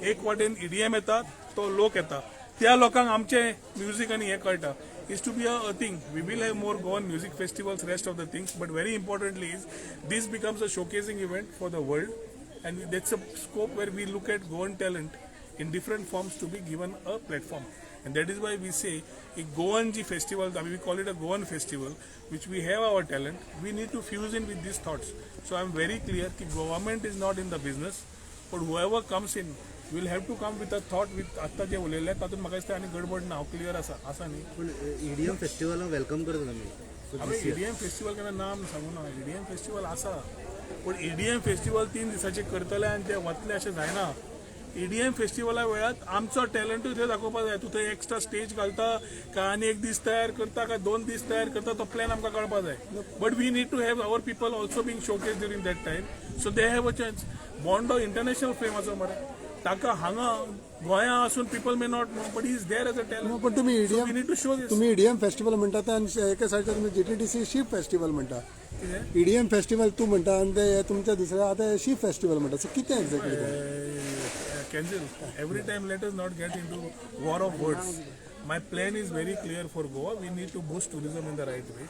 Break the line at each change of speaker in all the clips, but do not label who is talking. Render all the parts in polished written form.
एक वाटेन ईडीएम येता तो लोक येता त्या लोकांक आमचे म्युझिक आनी हे कळटा is to be a thing. We will have more Goan music festivals, rest of the things, but very importantly is this becomes a showcasing event for the world, and that's a scope where we look at Goan talent in different forms to be given a platform. And that is why we say a Goan G festival, we call it a Goan festival, which we have our talent, we need to fuse in with these thoughts. So I'm very clear that government is not in the business, but whoever comes in will have to come with a thought with आता जे उलयले तातूंत म्हाका दिसता आनी गडबड ना हांव क्लियर आसा न्ही
पण ईडीएम फेस्टिवलाक वेलकम करता आमी
आमी ईडीएम फेस्टिवल केन्ना नाम सांगू ना ईडीएम फेस्टिवल आसा पण ईडीएम फेस्टिवल 3 दिसांचे करतले आनी ते वतले अशें जायना ईडीएम फेस्टिवला वेळार आमचो टॅलंटूय थंय दाखोवपाक जाय तूं थंय एक्स्ट्रा स्टेज घालता काय आनी एक दीस तयार करता काय 2 दीस तयार करता तो प्लॅन आमकां कळपाक जाय but we need to have our people also being showcase during that time so they have a chance बॉन्डो इंटरनॅशनल फेम आसा मरे ताका हांगा गोंया असून people may not know but is there as a talent
पण तुम्ही
we need to show this
तुम्ही ईडीएम फेस्टिवल म्हणटा आणि एका सायडीर तुम्ही जीटीडीसी शीप फेस्टिवल म्हणटा ईडीएम फेस्टिवल तू म्हणटा आणि ते तुमच्या दुसऱ्या आता शीप फेस्टिवल म्हणटा सो कितें exactly
Kenzil, every time let us not get into war of words. My plan is very clear for Goa. We need to boost tourism in the right way,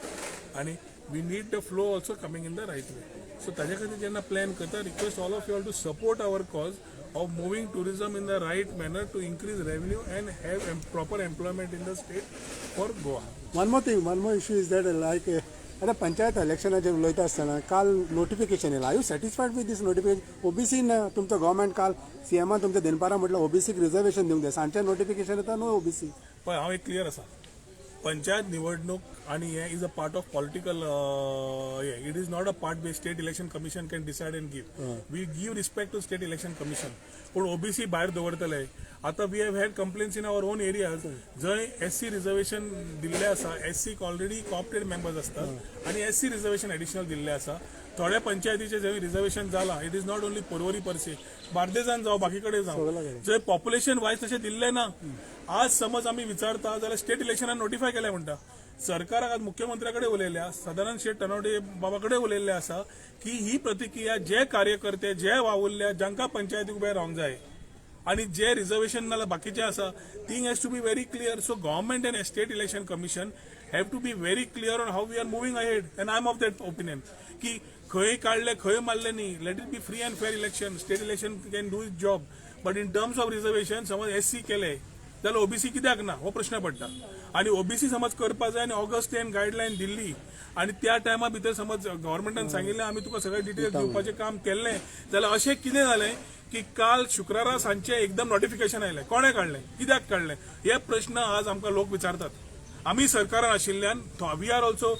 and we need the flow also coming in the right way. So, ताज्या खातीर जेन्ना plan करता, request all of you all to support our cause of moving tourism in the right manner to increase revenue and have proper employment in the state for Goa.
one more issue is that like आता पंचायत इलेक्शनाचेर उलयता आसतना काल notification येयलां are you satisfied with this notification ओबीसीन तुमचो government काल सीएमान तुमच्या दनपारा म्हटलं ओबीसीक रिजर्वेशन दिवंक जाय सांजचें नोटिफिकेशन येता नो ओबीसी
पण हांव एक क्लियर आसा पंचायत निवडणूक आणि हे is a part of political it is not a part by state election commission can decide and give we give respect to state election commission पण ओबीसी भायर दवरतले आता we have had complaints in our own areas जंय SC reservation दिल्ले आसा एससीक already कॉपटेड members असतात आणि SC reservation additional दिल्ले आसा थोड्या पंचायतीचे जंय रिजर्वेशन जाला it is not only Porvorim परसे बार्देजान जावं बाकी कडेन जावं जंय पॉप्युलेशन वायज तशें दिल्ले ना आज समज आमी विचारता जाल्यार स्टेट इलेक्शनान नोटिफाय केलें म्हणटा सरकाराक आज मुख्यमंत्र्या कडेन उलयल्या सदानंद शेट तनवडे बाबा कडेन उलयल्ले आसा की ही प्रतिक्रिया जे कार्यकर्ते जे वावुरल्या जांकां पंचायतीक उबे रावंक जाय आणि जे रिजर्वेशन नाल्यार बाकीचे आसा thing has to be very clear so government and state election commission have to be very clear on how we are moving ahead and I am of that opinion की खंय काढले खंय मारले न्ही let it be free and fair election state election can do is job but in terms of reservation समज SC केले जाल्यार OBC कित्याक ना हो प्रश्न पडटा आणि ओबीसी समज करपा जाय आनी ऑगस्ट 10 गायडलायन दिल्ली आणि त्या टायमा भितर समज गव्हर्मेंटान सांगिल्लें आमी तुका सगळे डिटेल्स दिवपाचें काम केल्लें जाल्यार अशें कितें जालें की काल शुक्रारा सांजचे एकदम नोटिफिकेशन आयलें कोणे काढलें कित्याक काढलें हे प्रश्न आज आमकां लोक विचारतात आमी सरकारान आशिल्ल्यान we are also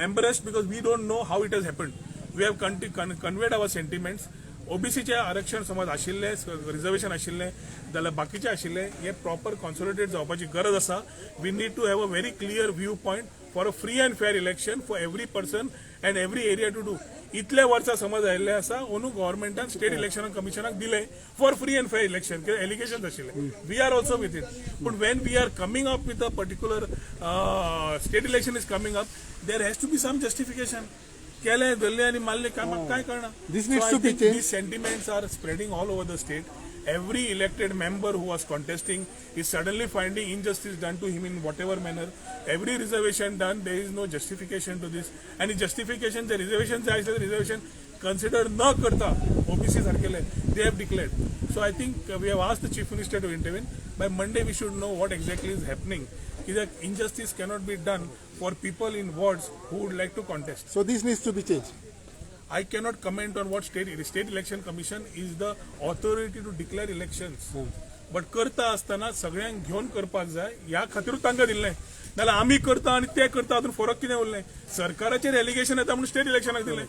embarrassed because we don't know how it has happened we have conveyed our sentiments ओबीसीचे आरक्षण समज आशिल्ले रिजर्वेशन आशिल्ले जाल्यार बाकीचे आशिल्ले हे प्रॉपर कॉन्सोलिडेट जावपाची गरज आसा we need to have a very clear viewpoint for a free and fair election for every person and every area to do इतले वर्सां समज आयिल्ले आसा अंदू गव्हर्मेंटान स्टेट इलेक्शन कमिशनाक दिले for free and fair election कित्याक एलिगेशन आशिल्ले we are also with it पूण when we are coming up with a particular state election is coming up there has to be some justification केले धरले आणि मारले काय करणार these sentiments are spreading all over the state. Every elected member who was contesting is suddenly finding injustice done to him in whatever manner. Every reservation done, there is no justification to this. And justification, the reservation consider न करता OBC सारखेले they have declared. So I think we have asked the Chief Minister to intervene. By Monday we should know what exactly is happening. That injustice cannot be done for people in wards who would like to contest.
So this needs to be changed.
I cannot comment on what state election commission is the authority to declare elections. But करता असताना सगळ्यांक घेऊन करपाक जाय ह्या खातीरूच तांकां दिल्लें नाल्यार आमी करता आनी ते करता हातून फरक कितें उरलें सरकाराचेर एलिगेशन येता म्हणून स्टेट इलेक्शनाक दिलें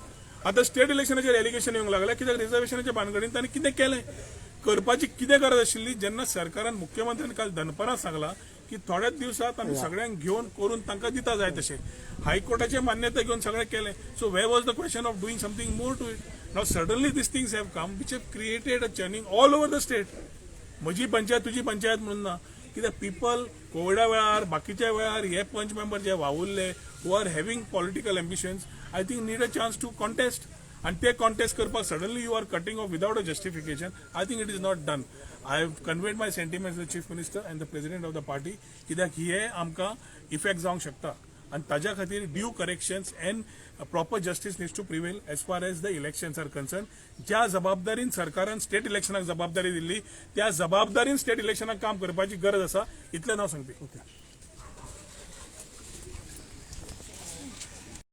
आतां स्टेट इलेक्शनाचेर एलिगेशन येवंक लागलें कित्याक रिजर्वेशनाच्या भानगडीन तांणी कितें केलें करपाची कितें गरज आशिल्ली जेन्ना सरकारान मुख्यमंत्र्यान काल दनपारां सांगलां की थोड्याच दिवसात आमी सगळ्यांक घेवन करून तांकां दिता जाय तशें हायकोर्टाचे मान्यता घेवन सगळें केलें so where was the question of doing something more to it now suddenly these things have come which have created a churning all over the state म्हजी पंचायत तुजी पंचायत म्हणून ना कित्याक पीपल कोविडा वेळार बाकीच्या वेळार हे पंच मेंबर जे वावुरले who are having political ambitions I think need a chance to contest आणि ते कॉन्टेस्ट करपाक suddenly you are cutting off without a justification I think it is not done I have conveyed my sentiments the chief minister and the president of the party कित्याक हे आमकां effect जावंक शकता आणि ताज्या खातीर due corrections and proper justice needs to prevail as far as the elections are concern. ज्या जबाबदारीन सरकारान स्टेट इलेक्शनाक जबाबदारी दिल्ली त्या जबाबदारीन स्टेट इलेक्शनाक काम करपाची गरज आसा इतलें हांव सांगपी.